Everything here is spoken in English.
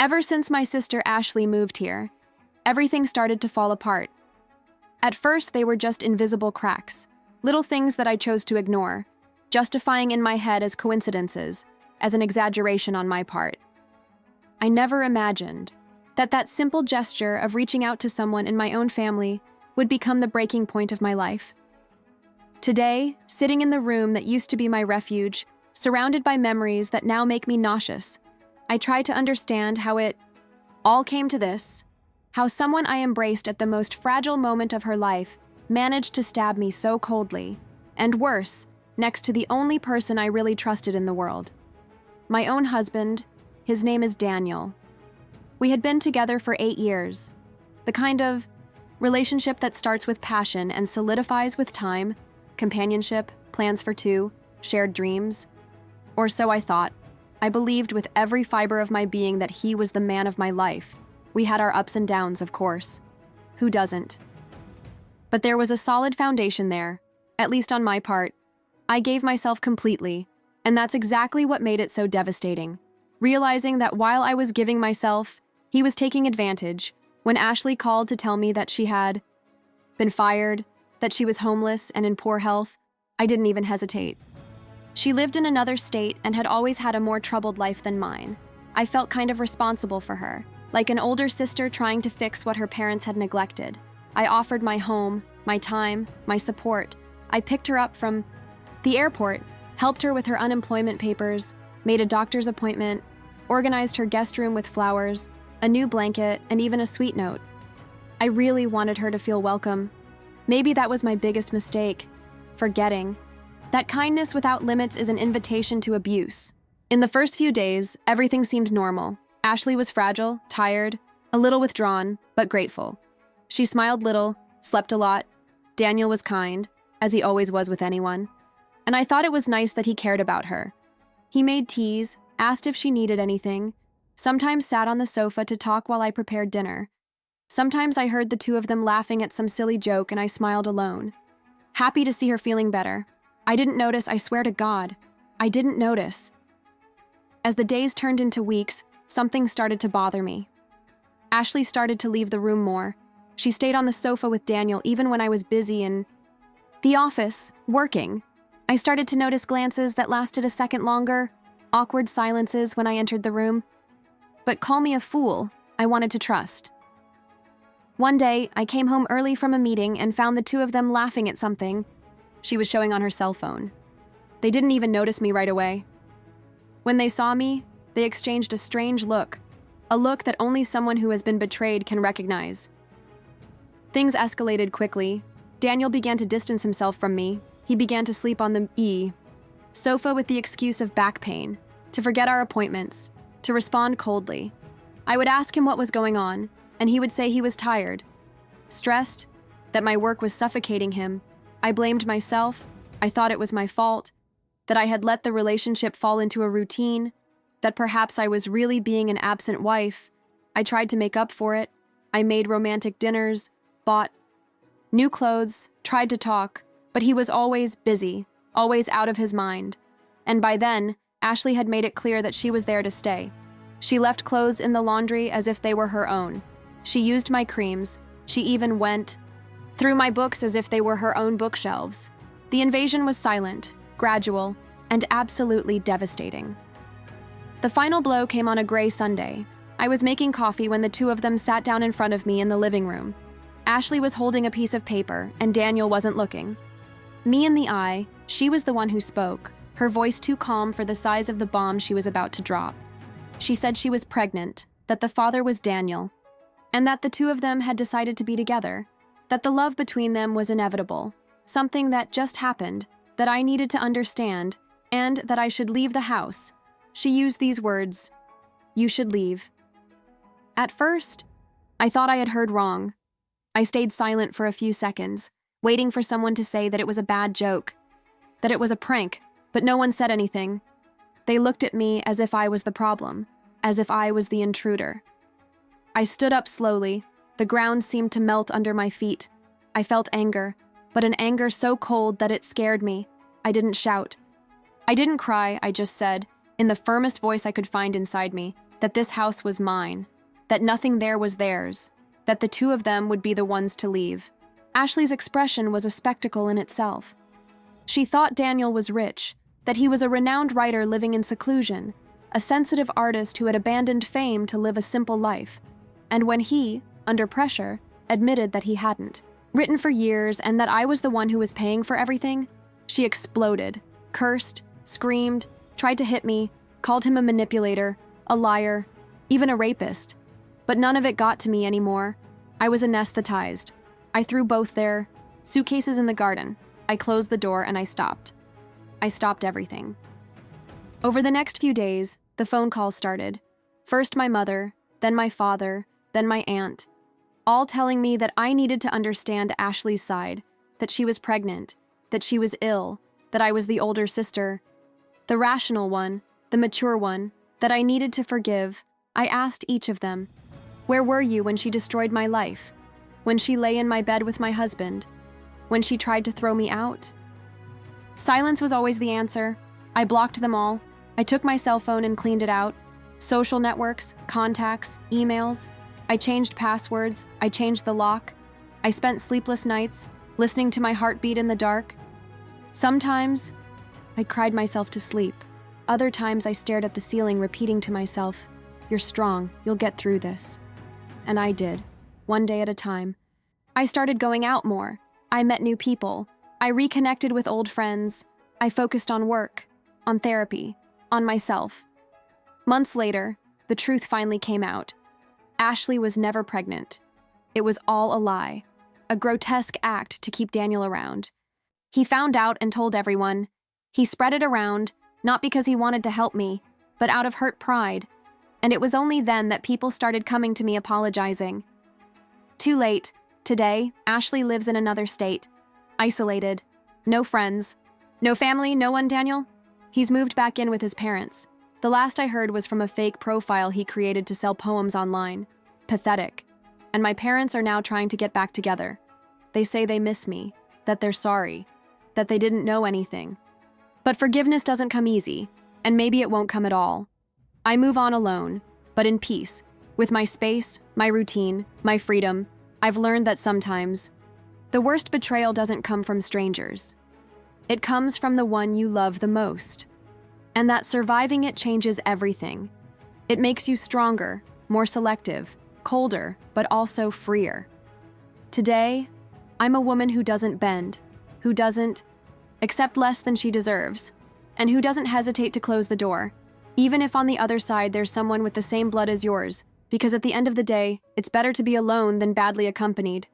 Ever since my sister Ashley moved here, everything started to fall apart. At first, they were just invisible cracks, little things that I chose to ignore, justifying in my head as coincidences, as an exaggeration on my part. I never imagined that simple gesture of reaching out to someone in my own family would become the breaking point of my life. Today, sitting in the room that used to be my refuge, surrounded by memories that now make me nauseous, I try to understand how it all came to this, how someone I embraced at the most fragile moment of her life managed to stab me so coldly, and worse, next to the only person I really trusted in the world. My own husband, his name is Daniel. We had been together for 8 years, the kind of relationship that starts with passion and solidifies with time, companionship, plans for two, shared dreams. Or so I thought. I believed with every fiber of my being that he was the man of my life. We had our ups and downs, of course. Who doesn't? But there was a solid foundation there, at least on my part. I gave myself completely, and that's exactly what made it so devastating. Realizing that while I was giving myself, he was taking advantage. When Ashley called to tell me that she had been fired, that she was homeless and in poor health, I didn't even hesitate. She lived in another state and had always had a more troubled life than mine. I felt kind of responsible for her, like an older sister trying to fix what her parents had neglected. I offered my home, my time, my support. I picked her up from the airport, helped her with her unemployment papers, made a doctor's appointment, organized her guest room with flowers, a new blanket, and even a sweet note. I really wanted her to feel welcome. Maybe that was my biggest mistake, forgetting that kindness without limits is an invitation to abuse. In the first few days, everything seemed normal. Ashley was fragile, tired, a little withdrawn, but grateful. She smiled little, slept a lot. Daniel was kind, as he always was with anyone. And I thought it was nice that he cared about her. He made teas, asked if she needed anything, sometimes sat on the sofa to talk while I prepared dinner. Sometimes I heard the two of them laughing at some silly joke and I smiled alone, happy to see her feeling better. I didn't notice, I swear to God. I didn't notice. As the days turned into weeks, something started to bother me. Ashley started to leave the room more. She stayed on the sofa with Daniel even when I was busy in the office, working. I started to notice glances that lasted a second longer, awkward silences when I entered the room. But call me a fool, I wanted to trust. One day, I came home early from a meeting and found the two of them laughing at something she was showing on her cell phone. They didn't even notice me right away. When they saw me, they exchanged a strange look, a look that only someone who has been betrayed can recognize. Things escalated quickly. Daniel began to distance himself from me. He began to sleep on the sofa with the excuse of back pain, to forget our appointments, to respond coldly. I would ask him what was going on, and he would say he was tired, stressed, that my work was suffocating him. I blamed myself. I thought it was my fault, that I had let the relationship fall into a routine, that perhaps I was really being an absent wife. I tried to make up for it. I made romantic dinners, bought new clothes, tried to talk, but he was always busy, always out of his mind. And by then, Ashley had made it clear that she was there to stay. She left clothes in the laundry as if they were her own. She used my creams. She even went through my books as if they were her own bookshelves. The invasion was silent, gradual, and absolutely devastating. The final blow came on a gray Sunday. I was making coffee when the two of them sat down in front of me in the living room. Ashley was holding a piece of paper, and Daniel wasn't looking. Me in the eye, she was the one who spoke, her voice too calm for the size of the bomb she was about to drop. She said she was pregnant, that the father was Daniel, and that the two of them had decided to be together, that the love between them was inevitable, something that just happened, that I needed to understand, and that I should leave the house. She used these words, "You should leave." At first, I thought I had heard wrong. I stayed silent for a few seconds, waiting for someone to say that it was a bad joke, that it was a prank, but no one said anything. They looked at me as if I was the problem, as if I was the intruder. I stood up slowly. The ground seemed to melt under my feet. I felt anger, but an anger so cold that it scared me. I didn't shout. I didn't cry, I just said, in the firmest voice I could find inside me, that this house was mine, that nothing there was theirs, that the two of them would be the ones to leave. Ashley's expression was a spectacle in itself. She thought Daniel was rich, that he was a renowned writer living in seclusion, a sensitive artist who had abandoned fame to live a simple life. And when he, under pressure, admitted that he hadn't written for years and that I was the one who was paying for everything, she exploded, cursed, screamed, tried to hit me, called him a manipulator, a liar, even a rapist. But none of it got to me anymore. I was anesthetized. I threw both their suitcases in the garden. I closed the door and I stopped. I stopped everything. Over the next few days, the phone calls started. First my mother, then my father, then my aunt, all telling me that I needed to understand Ashley's side, that she was pregnant, that she was ill, that I was the older sister, the rational one, the mature one, that I needed to forgive. I asked each of them, "Where were you when she destroyed my life? When she lay in my bed with my husband? When she tried to throw me out?" Silence was always the answer. I blocked them all. I took my cell phone and cleaned it out. Social networks, contacts, emails. I changed passwords. I changed the lock. I spent sleepless nights, listening to my heartbeat in the dark. Sometimes, I cried myself to sleep. Other times I stared at the ceiling, repeating to myself, "You're strong, you'll get through this." And I did, one day at a time. I started going out more. I met new people. I reconnected with old friends. I focused on work, on therapy, on myself. Months later, the truth finally came out. Ashley was never pregnant. It was all a lie, a grotesque act to keep Daniel around. He found out and told everyone. He spread it around, not because he wanted to help me, but out of hurt pride. And it was only then that people started coming to me apologizing. Too late. Today, Ashley lives in another state. Isolated. No friends. No family, no one, Daniel? He's moved back in with his parents. The last I heard was from a fake profile he created to sell poems online. Pathetic. And my parents are now trying to get back together. They say they miss me, that they're sorry, that they didn't know anything. But forgiveness doesn't come easy, and maybe it won't come at all. I move on alone, but in peace, with my space, my routine, my freedom. I've learned that sometimes the worst betrayal doesn't come from strangers. It comes from the one you love the most. And that surviving it changes everything. It makes you stronger, more selective, colder, but also freer. Today, I'm a woman who doesn't bend, who doesn't accept less than she deserves, and who doesn't hesitate to close the door, even if on the other side there's someone with the same blood as yours, because at the end of the day, it's better to be alone than badly accompanied.